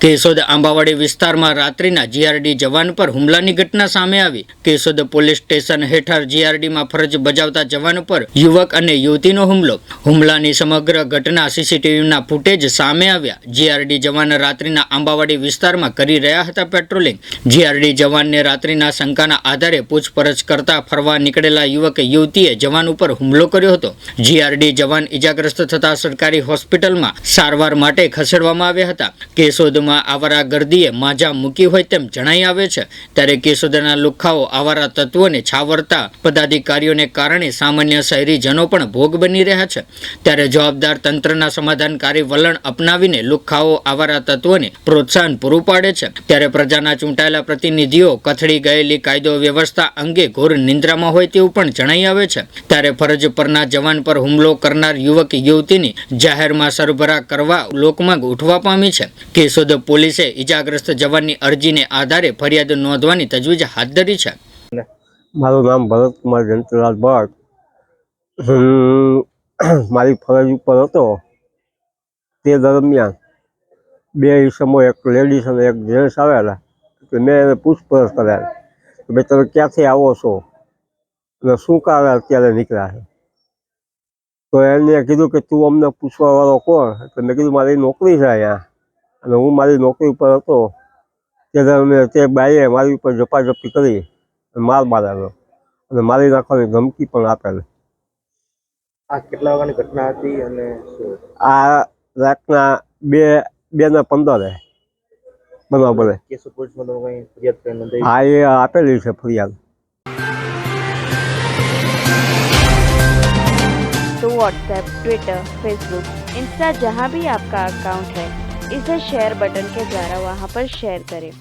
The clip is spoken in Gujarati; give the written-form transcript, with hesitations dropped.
કેશોદ આંબાવાડી વિસ્તારમાં રાત્રિના જીઆરડી જવાન પર હુમલાની ઘટના સામે આવી। કેશોદ પોલીસ સ્ટેશન હેઠળ જીઆરડીમાં ફરજ બજાવતા જવાન પર યુવક અને યુવતીનો હુમલાની સમગ્ર ઘટના સીસીટીવીના ફૂટેજ સામે આવ્યા। જીઆરડી જવાન રાત્રિના આંબાવાડી વિસ્તારમાં કરી રહ્યા હતા પેટ્રોલિંગ। જીઆરડી જવાનને રાત્રિના શંકાના આધારે પૂછપરછ કરતા ફરવા નીકળેલા યુવક યુવતીએ જવાન ઉપર હુમલો કર્યો હતો। જીઆરડી જવાન ઇજાગ્રસ્ત થતા સરકારી હોસ્પિટલમાં સારવાર માટે ખસેડવામાં આવ્યા હતા। કેશોદમાં આવારા ગર્દીએ માજા મૂકી હોય તેમ જણાઈ આવે છે। ત્યારે કેશોદના લુખ્ખાઓ આવારા તત્વોને છાવરતા પદાધિકારીઓને કારણે સામાન્ય શહેરીજનો પણ ભોગ બની રહ્યા છે। ત્યારે જવાબદાર તંત્રના સમાધાનકારી વલણ અપનાવીને લુખ્ખાઓ આવારા તત્વોને પ્રોત્સાહન પૂરું પાડે છે। ત્યારે પ્રજાના ચૂંટાયેલા પ્રતિનિધિઓ કથળી ગયેલી કાયદો વ્યવસ્થા અંગે ઘોર નિંદ્રામાં હોય તેવું પણ જણાઈ આવે છે। ત્યારે ફરજ પરના જવાન પર હુમલો કરનાર યુવક યુવતીની જાહેરમાં સરભરા કરવા લોકમાંગ ઉઠવા પામી છે। કેશોદ પોલીસે ઇજાગ્રસ્ત જવાનની અરજીને આધારે ફરિયાદ નોંધવાની તજવીજ હાથ ધરી છે। મારું નામ ભરત કુમાર જયંતલાલ ભટ્ટ। હું મારી ફરજ ઉપર હતો તે દરમિયાન બે ઈસમો, એક લેડીઝ અને એક જેન્ટ્સ આવેલા। મેં એને પૂછપરછ કરાવી કે ભાઈ તમે ક્યાંથી આવો છો અને શું કારણે અત્યારે નીકળ્યા છે? તો એને કીધું કે તું અમને પૂછવાવાળો કોણ? તો મેં કીધું મારી નોકરી છે અહીંયા અને હું મારી નોકરી ઉપર હતો તે દરમિયાન તે બાઈએ મારી ઉપર ઝપાઝપી કરી માર મારેલો અને મારી નાખવાની ધમકી પણ આપેલી। આ કેટલા વાગ્યાની ઘટના હતી અને શું? આ રાતના 2:15 બનાવ બને। કેશોદ પોલીસમાં તમે કઈ ફરિયાદ કરી નોંધાવી? હા, એ આપેલી છે ફરિયાદ। तो व्हाट्सएप, ट्विटर, फेसबुक, इंस्टा जहाँ भी आपका अकाउंट है, इसे शेयर बटन के द्वारा वहाँ पर शेयर करें।